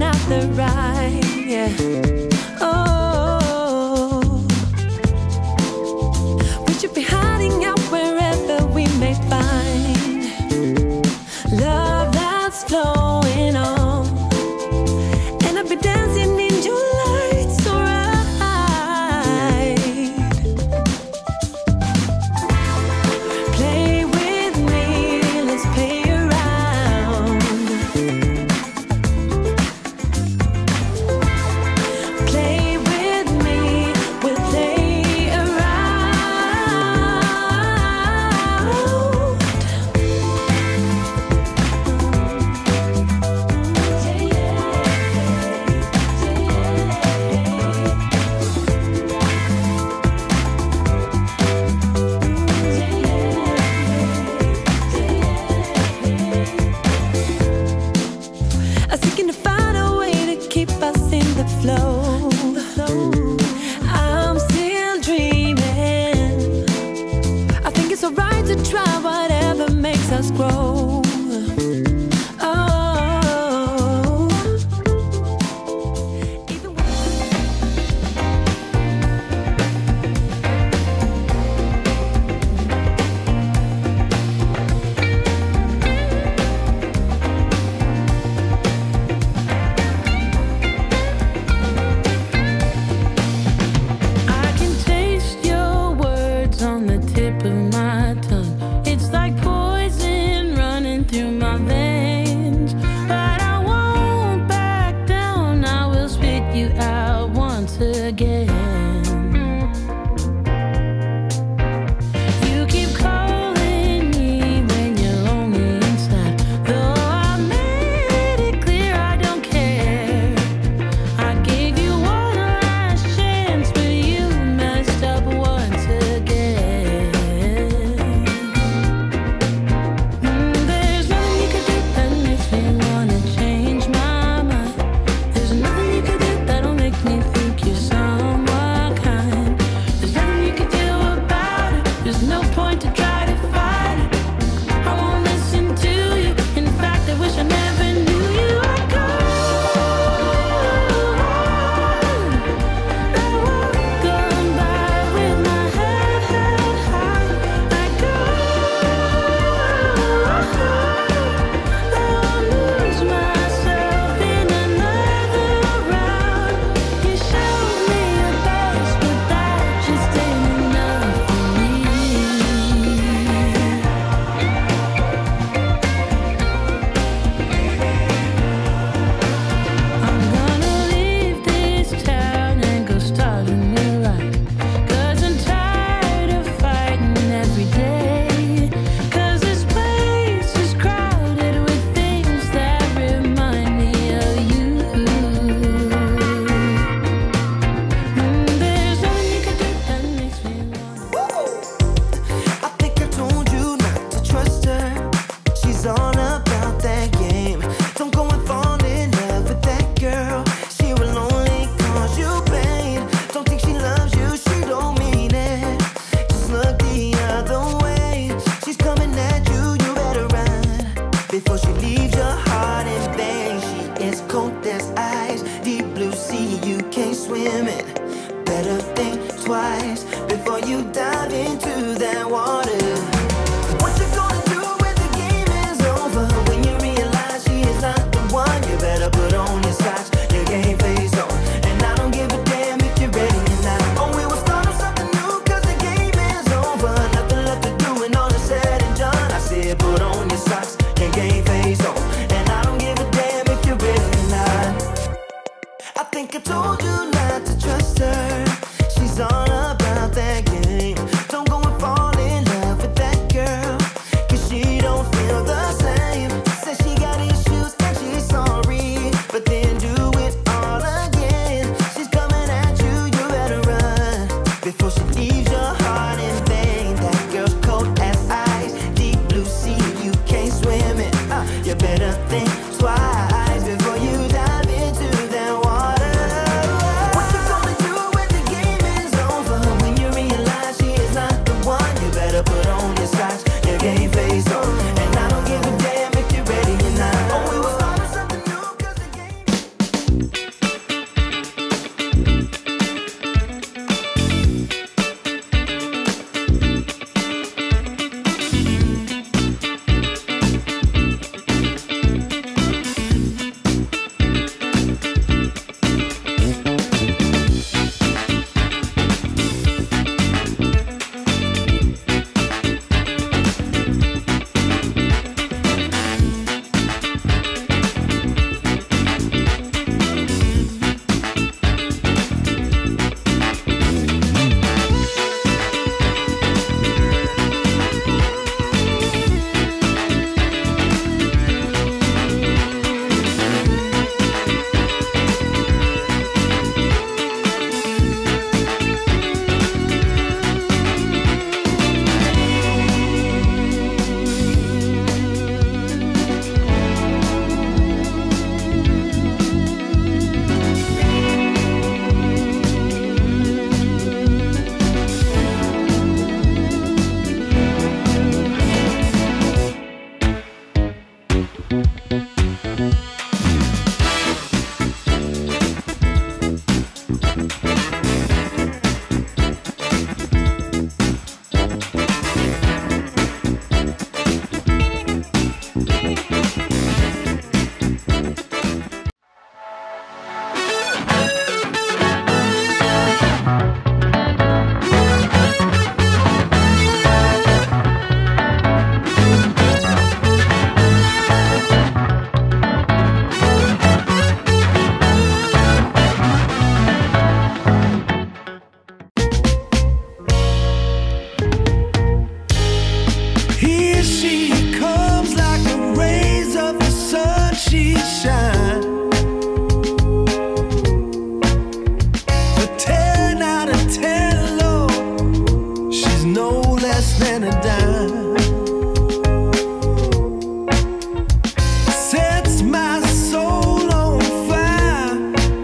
not the right, yeah. Oh, we should be hiding out wherever we may find love that's flowing on, and I'll be dancing in your light so right. Play with me, let's play around. Play with me, we'll play around. I was seeking to find a way to keep us in the flow. I'm still dreaming. I think it's alright to try whatever makes us grow. Oh, even when I can taste your words on the tip of my tongue. It's like poison running through my veins. But I won't back down, I will spit you out once again. You keep calling me when you're lonely inside, though I made it clear I don't care. I gave you one last chance, but you messed up once again. There's nothing you could do that makes me wanna change my mind. There's nothing you could do that'll make me think you're someone kind. There's nothing you could do about it. There's no point to try to fight it. I won't listen to you. In fact, I wish I never knew you. I go on. I walk on by with my head held high. I go on. I'll lose myself in another round. You showed me your best, but that just ain't enough for me. I'm gonna leave this town and go start a new life. 'Cause I'm tired of fighting every day. 'Cause this place is crowded with things that remind me of you. There's nothing you could do that makes me wanna. I think I told you not to trust her. She's all about that game. Don't go and fall in love with that girl. She will only cause you pain. Don't think she loves you, she don't mean it. Just look the other way. She's coming at you, you better run before she leaves your heart in vain. She is cold as ice, deep blue sea, you can't swim in. Better think twice before you dive into that water. What you gonna do when the game is over? When you realize she is not the one, you better put on your socks, your game face on. And I don't give a damn if you're ready or not. Oh, we will start up something new, 'cause the game is over. Nothing left to do when all is said and done. I said put on your socks, your game face on. And I don't give a damn if you're ready or not. I think I told you not to trust her. She's all about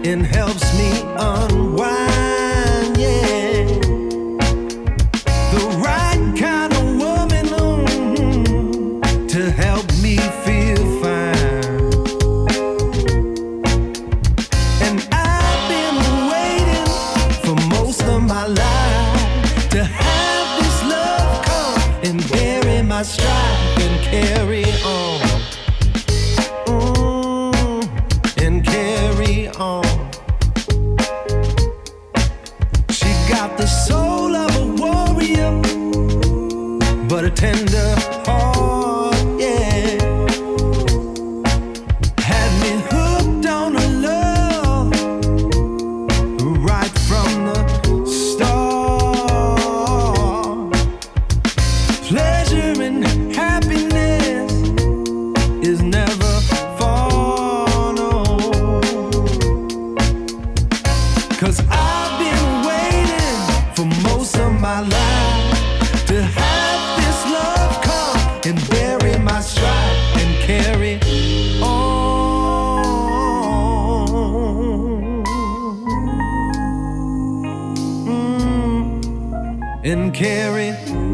and helps me unwind, yeah. The right kind of woman to help me feel fine. And I've been waiting for most of my life to have this love come and bury my strife and carry on. And carry on. She got the soul of a warrior, but a tender heart, yeah. Had me hooked on her love right from the start. Pleasure and happiness is never far, no. 'Cause I've been waiting for most of my life to have this love come and bury my strife and carry on. And carry on.